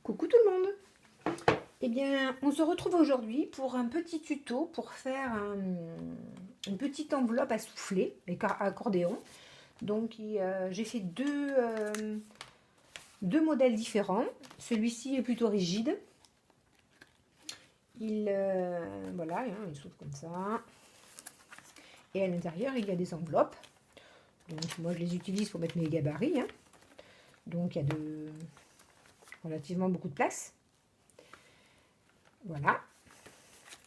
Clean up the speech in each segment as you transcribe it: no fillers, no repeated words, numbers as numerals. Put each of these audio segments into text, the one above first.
Coucou tout le monde. Eh bien, on se retrouve aujourd'hui pour un petit tuto pour faire une petite enveloppe à souffler avec accordéon. Donc, j'ai fait deux modèles différents. Celui-ci est plutôt rigide. Voilà, hein, il s'ouvre comme ça. Et à l'intérieur, il y a des enveloppes. Donc, moi, je les utilise pour mettre mes gabarits, hein. Donc, il y a relativement beaucoup de place. Voilà.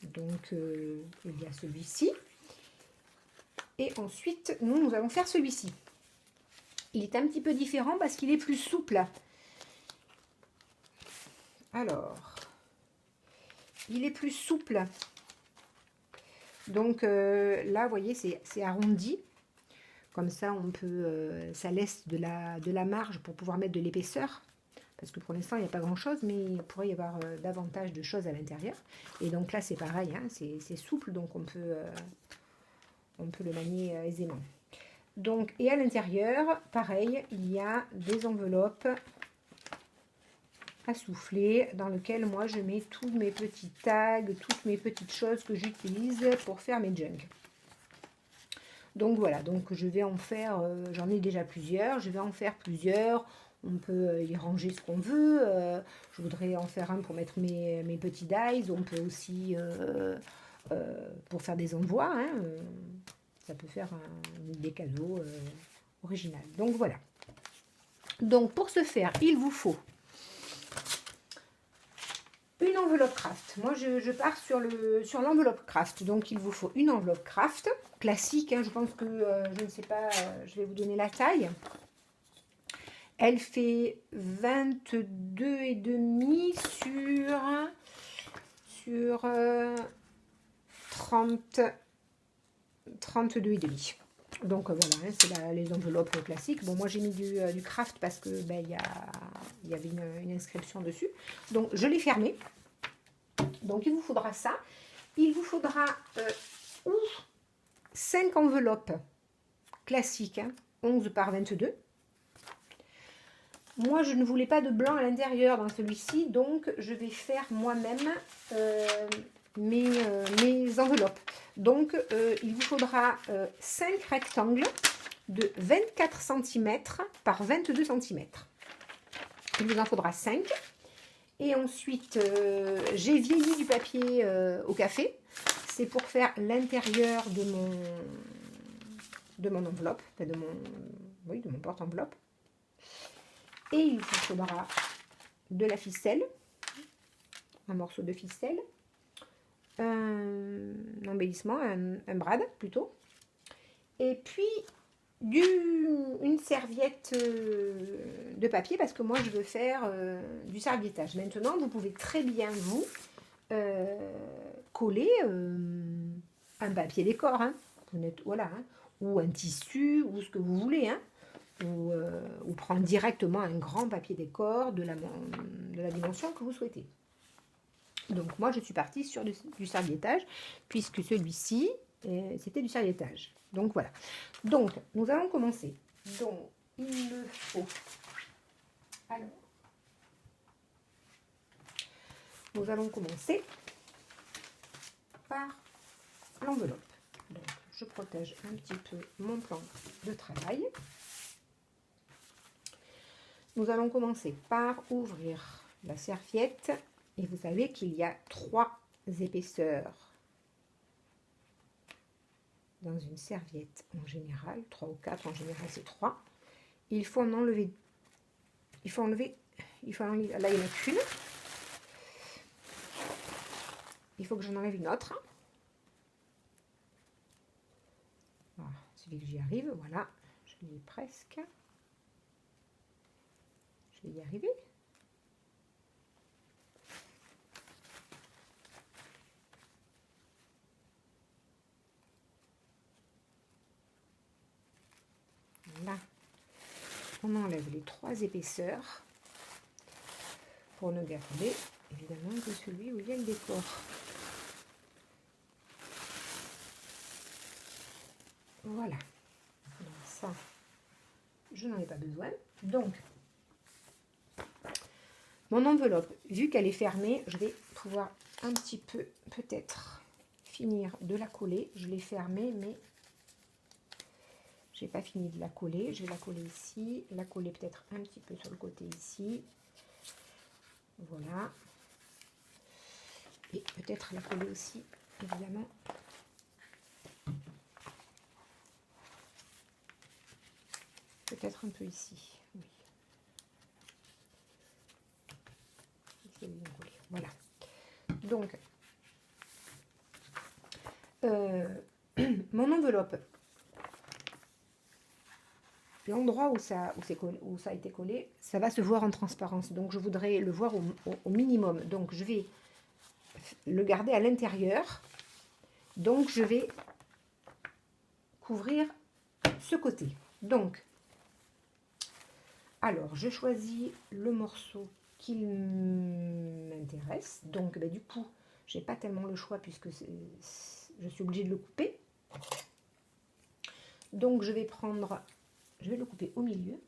Donc, il y a celui-ci. Et ensuite, nous allons faire celui-ci. Il est un petit peu différent parce qu'il est plus souple. Alors, il est plus souple. Donc, là, vous voyez, c'est arrondi. Comme ça, on peut, ça laisse de la marge pour pouvoir mettre de l'épaisseur. Parce que pour l'instant, il n'y a pas grand-chose, mais il pourrait y avoir davantage de choses à l'intérieur. Et donc là, c'est pareil, hein, c'est souple, donc on peut le manier aisément. Donc, et à l'intérieur, pareil, il y a des enveloppes à souffler dans lesquelles moi, je mets tous mes petits tags, toutes mes petites choses que j'utilise pour faire mes junk. Donc voilà, donc je vais en faire, j'en ai déjà plusieurs, je vais en faire plusieurs. On peut y ranger ce qu'on veut. Je voudrais en faire un pour mettre mes petits dies. On peut aussi, pour faire des envois, hein, ça peut faire des cadeaux originaux. Donc voilà. Donc pour ce faire, il vous faut une enveloppe craft. Moi, je pars sur l'enveloppe craft. Donc il vous faut une enveloppe craft classique. Hein, je pense que, je ne sais pas, je vais vous donner la taille. Elle fait 22,5 sur 32,5. Donc voilà, hein, c'est les enveloppes classiques. Bon, moi j'ai mis du craft parce que il y avait une inscription dessus. Donc je l'ai fermé. Donc il vous faudra ça. Il vous faudra 5 enveloppes classiques, hein, 11 par 22. Moi, je ne voulais pas de blanc à l'intérieur dans celui-ci, donc je vais faire moi-même mes enveloppes. Donc, il vous faudra 5 rectangles de 24 cm par 22 cm. Il vous en faudra 5. Et ensuite, j'ai vieilli du papier au café. C'est pour faire l'intérieur de mon enveloppe, enfin de mon porte-enveloppe. Et il vous faudra de la ficelle, un morceau de ficelle, un embellissement, un brad plutôt, et puis une serviette de papier parce que moi je veux faire du serviettage. Maintenant, vous pouvez très bien vous coller un papier décor, hein, voilà, hein, ou un tissu, ou ce que vous voulez, hein. Ou prendre directement un grand papier décor de la dimension que vous souhaitez. Donc moi je suis partie sur du serviettage puisque celui-ci c'était du serviettage. Donc voilà. Donc nous allons commencer. Donc il me faut, alors nous allons commencer par l'enveloppe. Donc je protège un petit peu mon plan de travail. Nous allons commencer par ouvrir la serviette et vous savez qu'il y a 3 épaisseurs dans une serviette en général, 3 ou 4 en général, c'est 3. Il faut en enlever, là il n'y en a qu'une. Il faut que j'en enlève une autre. Voilà, celui que j'y arrive, voilà, je l'ai presque. Je vais y arriver. Là, on enlève les 3 épaisseurs pour ne garder évidemment que celui où il y a le décor. Voilà. Donc ça, je n'en ai pas besoin. Donc, Mon enveloppe, vu qu'elle est fermée, je vais pouvoir un petit peu, peut-être, finir de la coller. Je l'ai fermée, mais j'ai pas fini de la coller. Je vais la coller ici, la coller peut-être un petit peu sur le côté ici. Voilà. Et peut-être la coller aussi, évidemment. Peut-être un peu ici, oui. Voilà. Donc, mon enveloppe, l'endroit où ça a été collé, ça va se voir en transparence. Donc, je voudrais le voir au minimum. Donc, je vais le garder à l'intérieur. Donc, je vais couvrir ce côté. Donc, alors, je choisis le morceau qui m'intéresse. Donc, du coup, j'ai pas tellement le choix puisque je suis obligée de le couper. Donc, je vais le couper au milieu.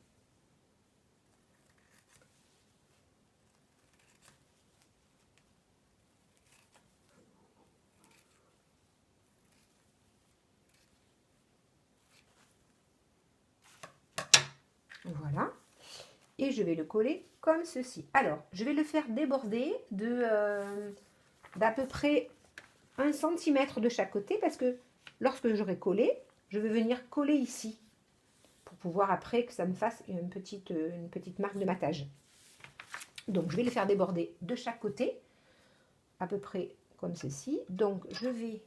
Voilà. Et je vais le coller comme ceci. Alors, je vais le faire déborder d'à peu près 1 cm de chaque côté parce que lorsque j'aurai collé, je vais venir coller ici pour pouvoir après que ça me fasse une petite marque de matage. Donc, je vais le faire déborder de chaque côté, à peu près comme ceci. Donc, je vais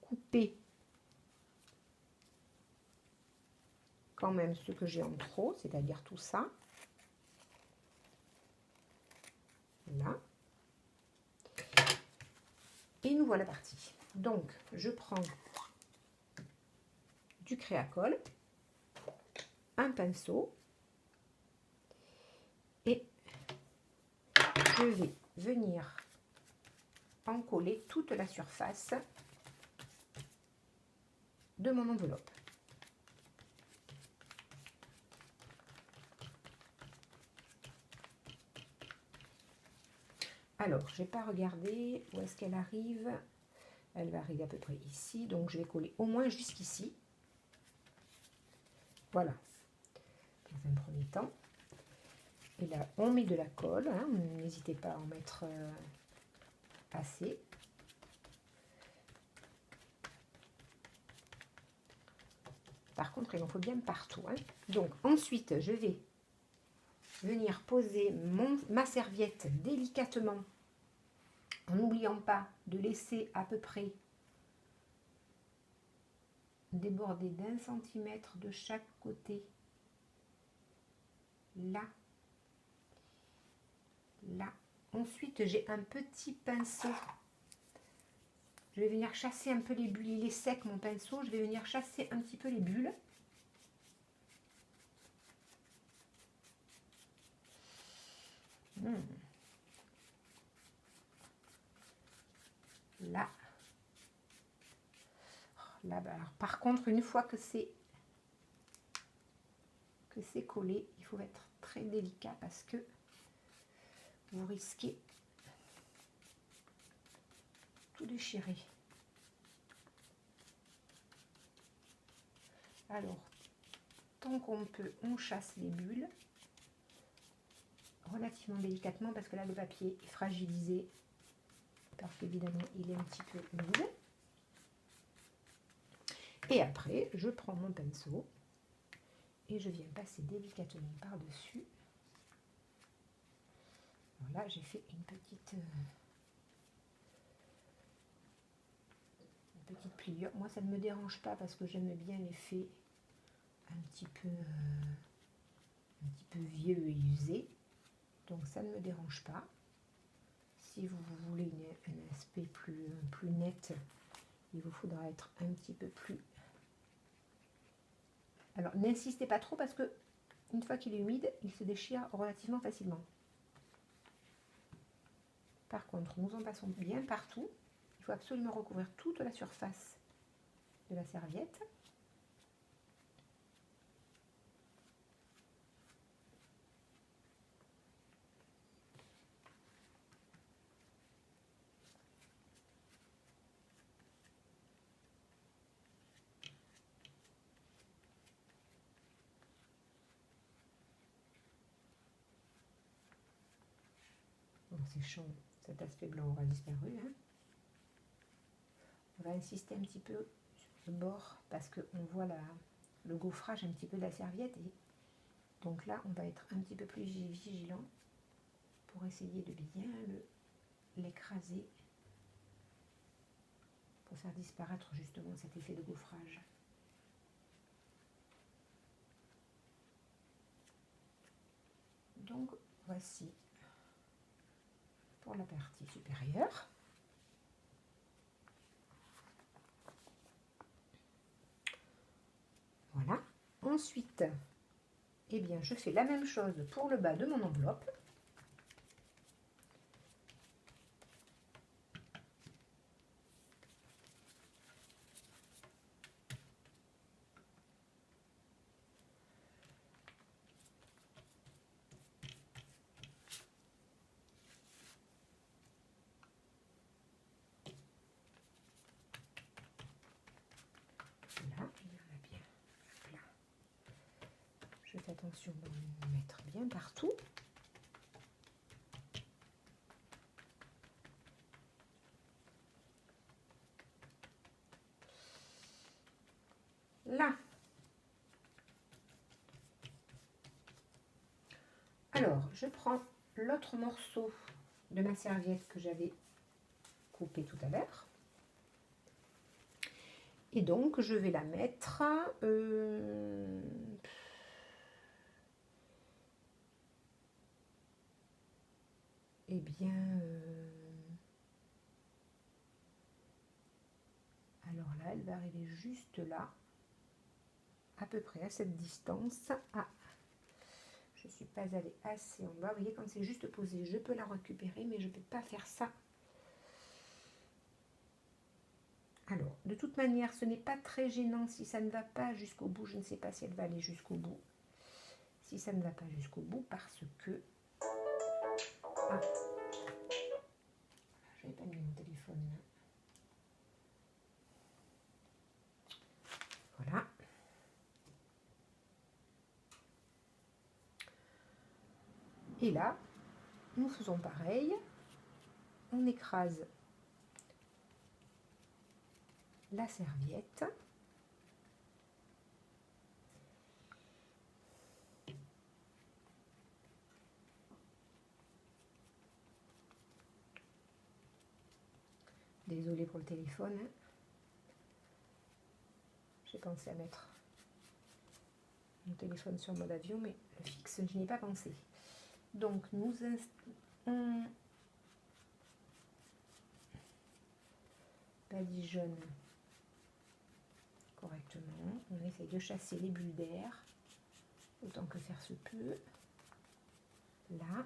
couper quand même ce que j'ai en trop, c'est-à-dire tout ça. Là. Et nous voilà partis. Donc, je prends du créa-colle, un pinceau, et je vais venir en coller toute la surface de mon enveloppe. Alors, je n'ai pas regardé où est-ce qu'elle arrive. Elle va arriver à peu près ici, donc je vais coller au moins jusqu'ici. Voilà, dans un premier temps. Et là, on met de la colle, hein. N'hésitez pas à en mettre assez. Par contre, il en faut bien partout, hein. Donc, ensuite, je vais venir poser ma serviette délicatement, en n'oubliant pas de laisser à peu près déborder d'1 centimètre de chaque côté. Là. Là. Ensuite, j'ai un petit pinceau. Je vais venir chasser un peu les bulles. Il est sec, mon pinceau. Je vais venir chasser un petit peu les bulles. Là. Là, alors, par contre, une fois que c'est collé, il faut être très délicat parce que vous risquez tout déchirer. Alors, tant qu'on peut, on chasse les bulles relativement délicatement parce que là, le papier est fragilisé parce qu'évidemment, il est un petit peu humide. Et après, je prends mon pinceau et je viens passer délicatement par-dessus. Voilà, j'ai fait une petite pliure. Moi, ça ne me dérange pas parce que j'aime bien l'effet un petit peu vieux et usé. Donc, ça ne me dérange pas. Si vous voulez un aspect plus net, il vous faudra être un petit peu plus... Alors, n'insistez pas trop parce que une fois qu'il est humide, il se déchire relativement facilement. Par contre, nous en passons bien partout. Il faut absolument recouvrir toute la surface de la serviette. en séchant, cet aspect blanc aura disparu. Hein. On va insister un petit peu sur le bord parce qu'on voit le gaufrage un petit peu de la serviette. Et donc là, on va être un petit peu plus vigilant pour essayer de bien l'écraser pour faire disparaître justement cet effet de gaufrage. Donc voici pour la partie supérieure. Voilà. Ensuite, eh bien, je fais la même chose pour le bas de mon enveloppe. Là, il y en a bien. Là. Je fais attention d'en mettre bien partout. Là. Alors, je prends l'autre morceau de ma serviette que j'avais coupé tout à l'heure. Et donc, je vais la mettre... eh bien... alors là, elle va arriver juste là, à peu près à cette distance. Ah, je ne suis pas allée assez en bas. Vous voyez, comme c'est juste posé, je peux la récupérer, mais je ne peux pas faire ça. Alors, de toute manière, ce n'est pas très gênant si ça ne va pas jusqu'au bout. Je ne sais pas si elle va aller jusqu'au bout. Si ça ne va pas jusqu'au bout, parce que... Ah, je n'avais pas mis mon téléphone là. Voilà. Et là, nous faisons pareil. On écrase la serviette. Désolée pour le téléphone. J'ai pensé à mettre mon téléphone sur mode avion, mais le fixe, je n'y ai pas pensé. Donc, nous badigeonne correctement. On essaye de chasser les bulles d'air autant que faire se peut. Là.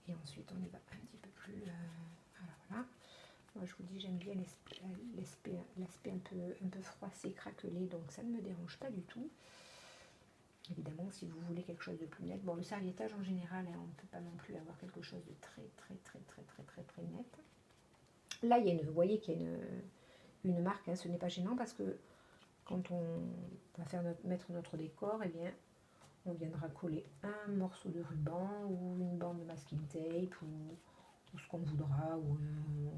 Et ensuite, on y va un petit peu plus... alors là, moi je vous dis, j'aime bien l'aspect un peu froissé, craquelé, donc ça ne me dérange pas du tout. Évidemment, si vous voulez quelque chose de plus net, bon, le serviettage en général, hein, on ne peut pas non plus avoir quelque chose de très net. Là, il y a vous voyez qu'il y a une marque, hein, ce n'est pas gênant parce que quand on va mettre notre décor, eh bien, on viendra coller un morceau de ruban ou une bande de masking tape ou ce qu'on voudra, ou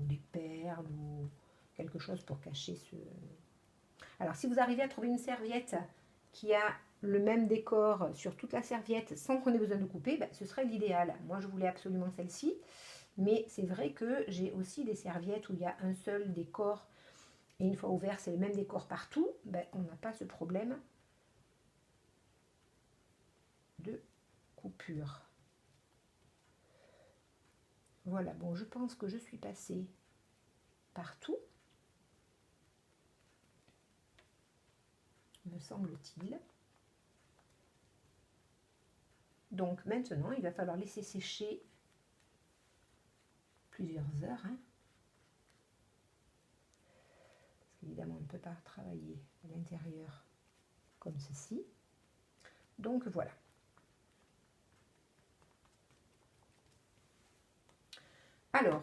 des perles ou quelque chose pour cacher ce... Alors, si vous arrivez à trouver une serviette qui a le même décor sur toute la serviette sans qu'on ait besoin de couper, ben, ce serait l'idéal. Moi, je voulais absolument celle-ci, mais c'est vrai que j'ai aussi des serviettes où il y a un seul décor et une fois ouvert, c'est le même décor partout. Ben, on n'a pas ce problème de coupure. Voilà, bon, je pense que je suis passée partout, me semble-t-il. Donc maintenant, il va falloir laisser sécher plusieurs heures. Hein, parce qu'évidemment, on ne peut pas travailler à l'intérieur comme ceci. Donc voilà. Alors,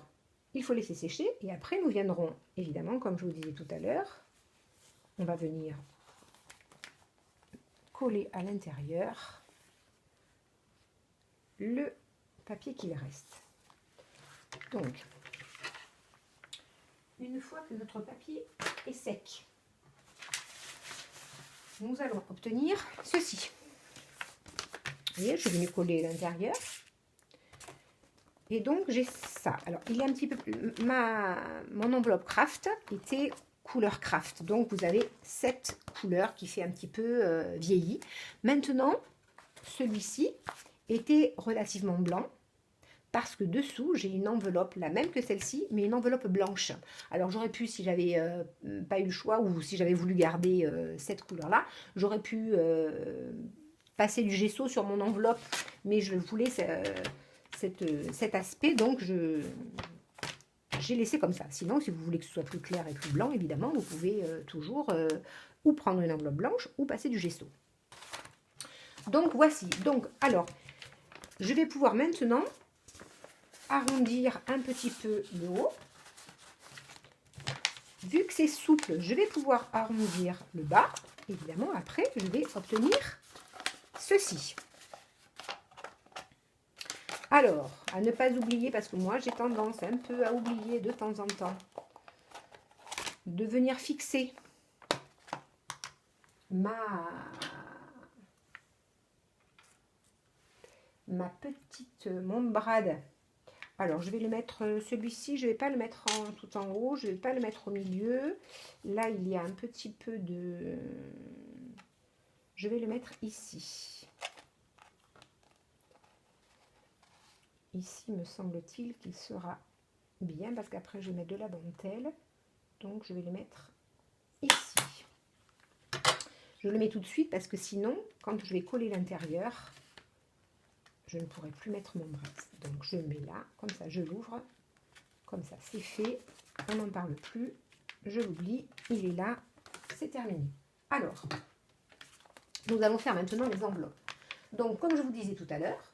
il faut laisser sécher et après nous viendrons, évidemment, comme je vous disais tout à l'heure, on va venir coller à l'intérieur le papier qu'il reste. Donc, une fois que notre papier est sec, nous allons obtenir ceci. Vous voyez, je vais lui coller l'intérieur. Et donc, j'ai ça. Alors, il est un petit peu plus... Mon enveloppe craft était couleur craft. Donc, vous avez cette couleur qui fait un petit peu vieilli. Maintenant, celui-ci était relativement blanc. Parce que dessous, j'ai une enveloppe, la même que celle-ci, mais une enveloppe blanche. Alors, j'aurais pu, si j'avais pas eu le choix, ou si j'avais voulu garder cette couleur-là, j'aurais pu passer du gesso sur mon enveloppe, mais je voulais cet aspect, donc j'ai laissé comme ça. Sinon, si vous voulez que ce soit plus clair et plus blanc, évidemment, vous pouvez toujours ou prendre une enveloppe blanche ou passer du gesso. Donc, voici. Donc, alors, je vais pouvoir maintenant arrondir un petit peu le haut. Vu que c'est souple, je vais pouvoir arrondir le bas. Évidemment, après, je vais obtenir ceci. Alors, à ne pas oublier, parce que moi, j'ai tendance un peu à oublier de temps en temps, de venir fixer mon brad. Alors, je vais le mettre, celui-ci, je ne vais pas le mettre tout en haut, je ne vais pas le mettre au milieu. Là, il y a un petit peu de... Je vais le mettre ici. Ici, me semble-t-il qu'il sera bien, parce qu'après, je vais mettre de la dentelle. Donc, je vais le mettre ici. Je le mets tout de suite, parce que sinon, quand je vais coller l'intérieur, je ne pourrai plus mettre mon bras. Donc, je le mets là, comme ça, je l'ouvre. Comme ça, c'est fait. On n'en parle plus. Je l'oublie. Il est là. C'est terminé. Alors, nous allons faire maintenant les enveloppes. Donc, comme je vous disais tout à l'heure,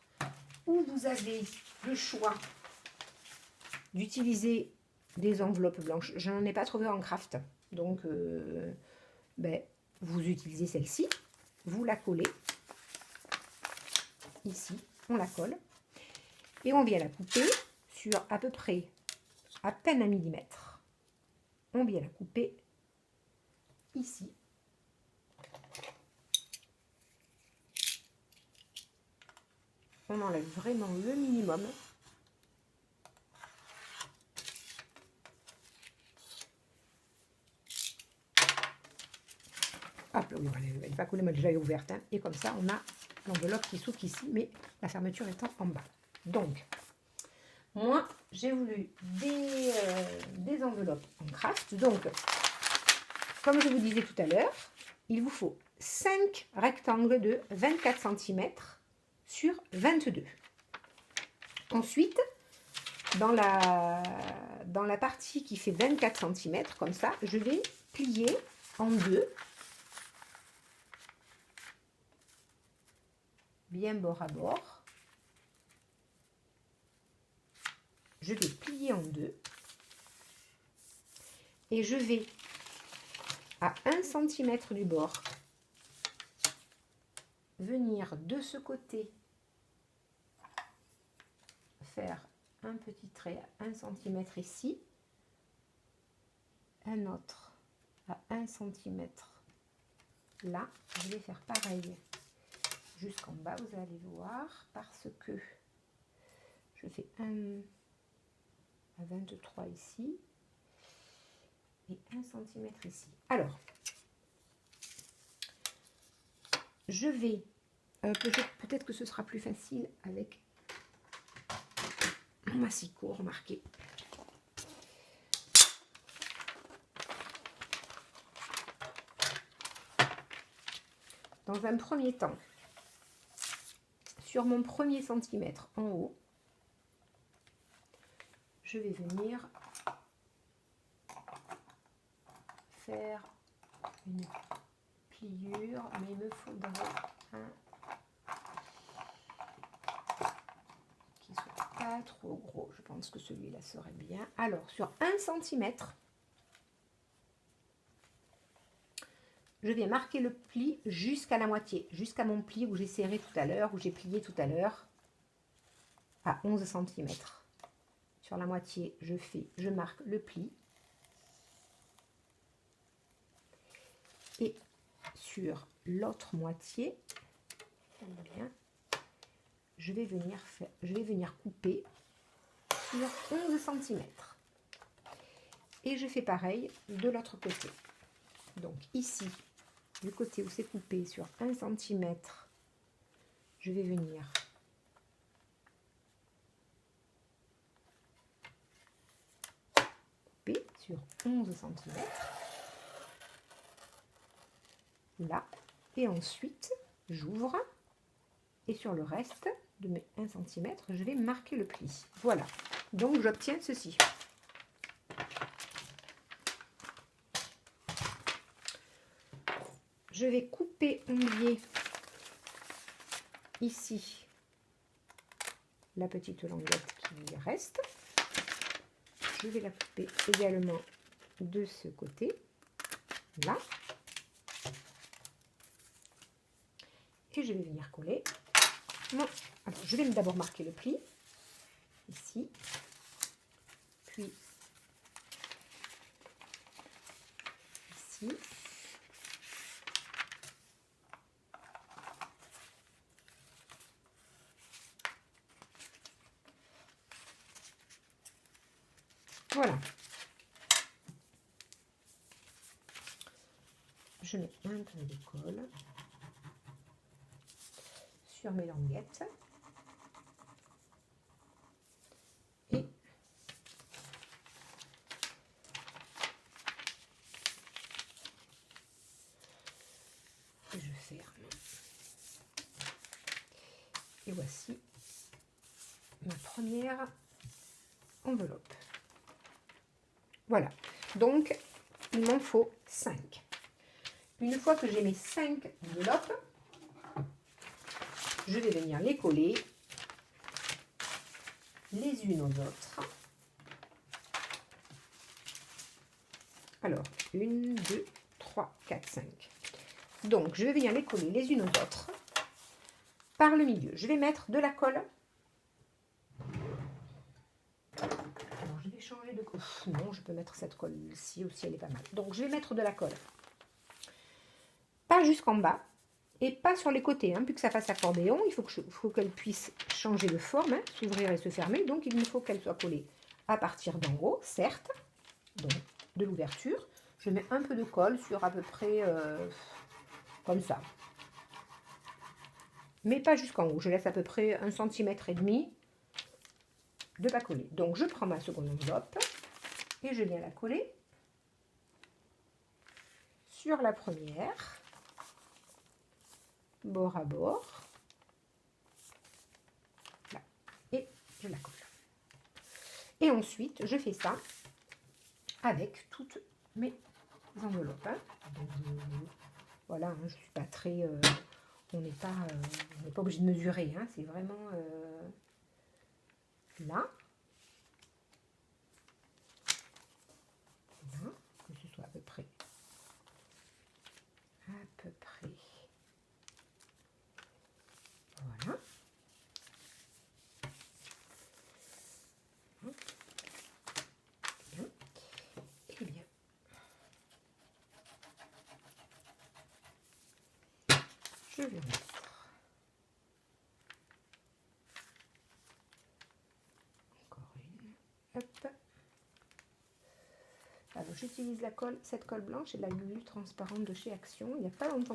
où vous avez le choix d'utiliser des enveloppes blanches. Je n'en ai pas trouvé en craft. Donc, vous utilisez celle-ci. Vous la collez. Ici, on la colle. Et on vient la couper sur à peu près, à peine 1 millimètre. On vient la couper ici. On enlève vraiment le minimum. Hop, oui, elle n'est pas coulée, moi je l'avais ouverte. Hein. Et comme ça, on a l'enveloppe qui s'ouvre ici, mais la fermeture étant en bas. Donc, moi, j'ai voulu des enveloppes en craft. Donc, comme je vous disais tout à l'heure, il vous faut 5 rectangles de 24 cm sur 22. Ensuite, dans la partie qui fait 24 cm, comme ça, je vais plier en deux, bien bord à bord. Je vais plier en deux et je vais à 1 cm du bord venir de ce côté faire un petit trait à 1 cm ici, un autre à 1 cm là. Je vais faire pareil jusqu'en bas, vous allez voir, parce que je fais un à 23 ici et 1 cm ici. Alors, je vais, peut-être que ce sera plus facile avec mon massicot, remarquez. Dans un premier temps, sur mon premier centimètre en haut, je vais venir faire une pliure, mais il me faudrait un qui soit pas trop gros. Je pense que celui-là serait bien. Alors, sur 1 cm, je vais marquer le pli jusqu'à la moitié, jusqu'à mon pli où j'ai serré tout à l'heure, où j'ai plié tout à l'heure, à 11 cm. sur la moitié, je marque le pli. Et sur l'autre moitié, bien, je vais venir couper sur 11 cm. Et je fais pareil de l'autre côté. Donc ici, du côté où c'est coupé sur 1 cm, je vais venir couper sur 11 cm. Là, et ensuite, j'ouvre. Et sur le reste de mes 1 cm, je vais marquer le pli. Voilà. Donc, j'obtiens ceci. Je vais couper un biais ici, la petite languette qui reste. Je vais la couper également de ce côté, là. Et je vais venir coller. Bon. Alors, je vais d'abord marquer le pli, ici, puis ici. Voilà. Je mets un peu de colle sur mes languettes. Et je ferme. Et voici ma première enveloppe. Voilà. Donc, il m'en faut 5. Une fois que j'ai mes 5 enveloppes, je vais venir les coller les unes aux autres. Alors, 1, 2, 3, 4, 5. Donc, je vais venir les coller les unes aux autres par le milieu. Je vais mettre de la colle. Alors, je vais changer de colle. Non, je peux mettre cette colle-ci aussi, elle est pas mal. Donc, je vais mettre de la colle. Pas jusqu'en bas et pas sur les côtés, hein, puis que ça fasse accordéon. Il faut qu'elle puisse changer de forme, hein, s'ouvrir et se fermer. Donc, il me faut qu'elle soit collée à partir d'en haut, certes, donc de l'ouverture. Je mets un peu de colle sur à peu près comme ça. Mais pas jusqu'en haut. Je laisse à peu près 1,5 cm de pas coller. Donc, je prends ma seconde enveloppe et je viens la coller sur la première. Bord à bord, là, et je la colle. Et ensuite, je fais ça avec toutes mes enveloppes. Hein. Donc, voilà, hein, je suis pas très, on n'est pas obligé de mesurer. Hein, c'est vraiment là, voilà, que ce soit à peu près. Voilà. Bien. Et bien. Je vais mettre encore une. Hop. Alors j'utilise cette colle blanche et la glu transparente de chez Action. Il n'y a pas longtemps.